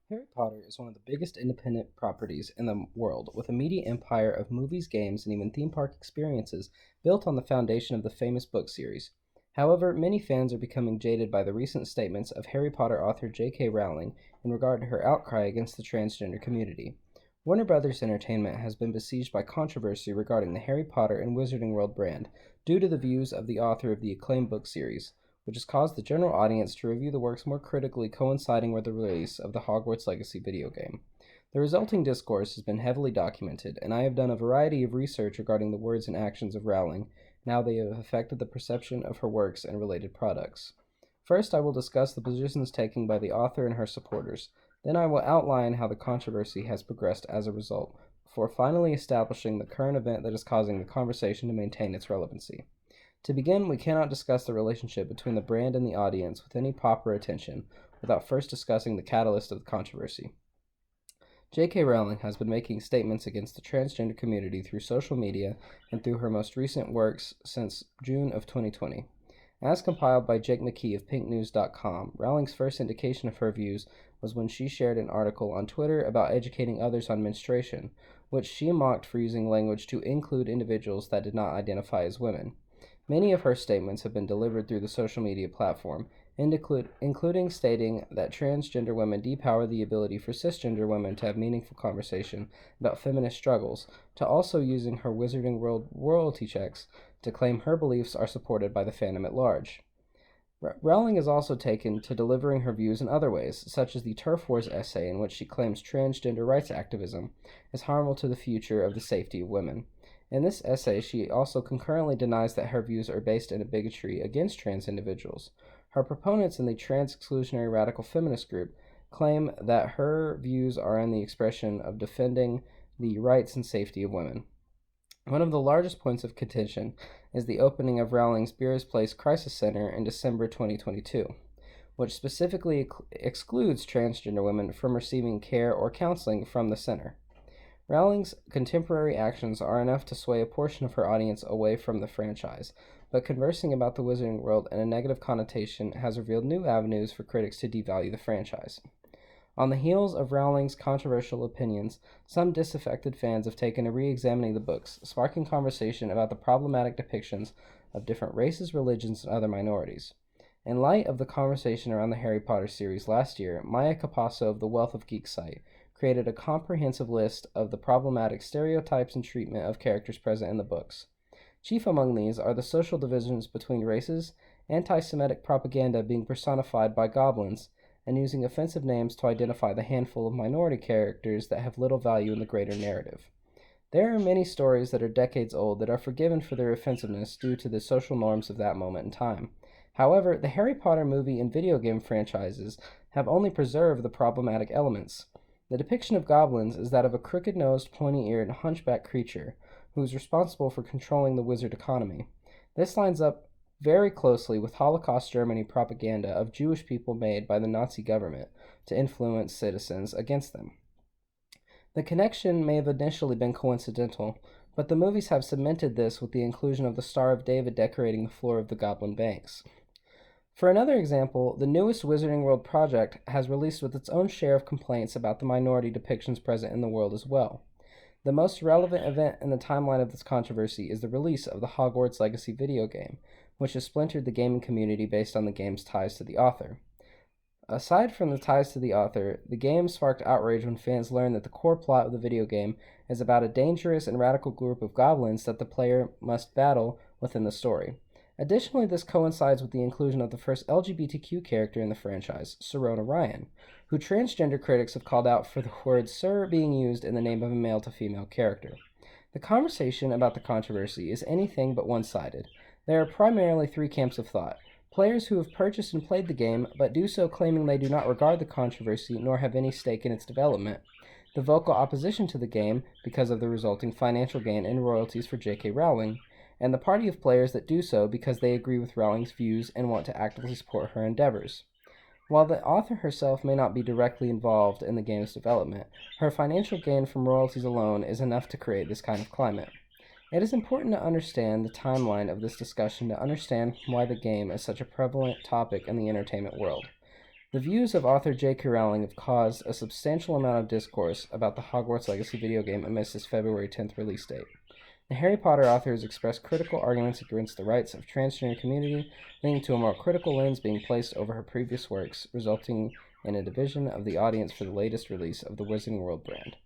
Harry Potter is one of the biggest independent properties in the world, with a media empire of movies, games, and even theme park experiences built on the foundation of the famous book series. However, many fans are becoming jaded by the recent statements of Harry Potter author J.K. Rowling in regard to her outcry against the transgender community. Warner Brothers Entertainment has been besieged by controversy regarding the Harry Potter and Wizarding World brand due to the views of the author of the acclaimed book series, which has caused the general audience to review the works more critically, coinciding with the release of the Hogwarts Legacy video game. The resulting discourse has been heavily documented, and I have done a variety of research regarding the words and actions of Rowling and how they have affected the perception of her works and related products. First, I will discuss the positions taken by the author and her supporters. Then I will outline how the controversy has progressed as a result, before finally establishing the current event that is causing the conversation to maintain its relevancy. To begin, we cannot discuss the relationship between the brand and the audience with any proper attention without first discussing the catalyst of the controversy. J.K. Rowling has been making statements against the transgender community through social media and through her most recent works since June of 2020. As compiled by Jake McKee of pinknews.com, Rowling's first indication of her views was when she shared an article on Twitter about educating others on menstruation, which she mocked for using language to include individuals that did not identify as women. Many of her statements have been delivered through the social media platform, including stating that transgender women depower the ability for cisgender women to have meaningful conversation about feminist struggles, to also using her Wizarding World royalty checks to claim her beliefs are supported by the fandom at large. Rowling is also taken to delivering her views in other ways, such as the Turf Wars essay in which she claims transgender rights activism is harmful to the future of the safety of women. In this essay, she also concurrently denies that her views are based in a bigotry against trans individuals. Her proponents in the trans exclusionary radical feminist group claim that her views are in the expression of defending the rights and safety of women. One of the largest points of contention is the opening of Rowling's Beers Place Crisis Center in December 2022, which specifically excludes transgender women from receiving care or counseling from the center. Rowling's contemporary actions are enough to sway a portion of her audience away from the franchise, but conversing about the Wizarding World in a negative connotation has revealed new avenues for critics to devalue the franchise. On the heels of Rowling's controversial opinions, some disaffected fans have taken to re-examining the books, sparking conversation about the problematic depictions of different races, religions, and other minorities. In light of the conversation around the Harry Potter series last year, Maya Capasso of the Wealth of Geek site created a comprehensive list of the problematic stereotypes and treatment of characters present in the books. Chief among these are the social divisions between races, anti-Semitic propaganda being personified by goblins, and using offensive names to identify the handful of minority characters that have little value in the greater narrative. There are many stories that are decades old that are forgiven for their offensiveness due to the social norms of that moment in time. However, the Harry Potter movie and video game franchises have only preserved the problematic elements. The depiction of goblins is that of a crooked-nosed, pointy-eared, hunchback creature who is responsible for controlling the wizard economy. This lines up very closely with Holocaust Germany propaganda of Jewish people made by the Nazi government to influence citizens against them. The connection may have initially been coincidental, but the movies have cemented this with the inclusion of the Star of David decorating the floor of the Goblin Banks. For another example, the newest Wizarding World project has released with its own share of complaints about the minority depictions present in the world as well. The most relevant event in the timeline of this controversy is the release of the Hogwarts Legacy video game, which has splintered the gaming community based on the game's ties to the author. Aside from the ties to the author, the game sparked outrage when fans learned that the core plot of the video game is about a dangerous and radical group of goblins that the player must battle within the story. Additionally, this coincides with the inclusion of the first LGBTQ character in the franchise, Serona Ryan, who transgender critics have called out for the word "sir" being used in the name of a male-to-female character. The conversation about the controversy is anything but one-sided. There are primarily three camps of thought: players who have purchased and played the game, but do so claiming they do not regard the controversy nor have any stake in its development; the vocal opposition to the game because of the resulting financial gain and royalties for J.K. Rowling; and the party of players that do so because they agree with Rowling's views and want to actively support her endeavors. While the author herself may not be directly involved in the game's development, her financial gain from royalties alone is enough to create this kind of climate. It is important to understand the timeline of this discussion to understand why the game is such a prevalent topic in the entertainment world. The views of author J.K. Rowling have caused a substantial amount of discourse about the Hogwarts Legacy video game amidst its February 10th release date. The Harry Potter author has expressed critical arguments against the rights of transgender community, leading to a more critical lens being placed over her previous works, resulting in a division of the audience for the latest release of the Wizarding World brand.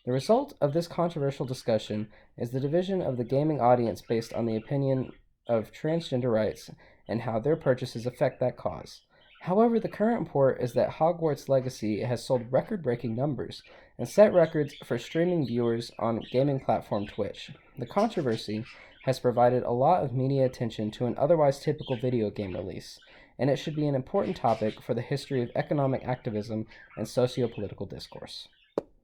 The result of this controversial discussion is the division of the gaming audience based on the opinion of transgender rights and how their purchases affect that cause. However, the current report is that Hogwarts Legacy has sold record-breaking numbers and set records for streaming viewers on gaming platform Twitch. The controversy has provided a lot of media attention to an otherwise typical video game release, and it should be an important topic for the history of economic activism and socio-political discourse.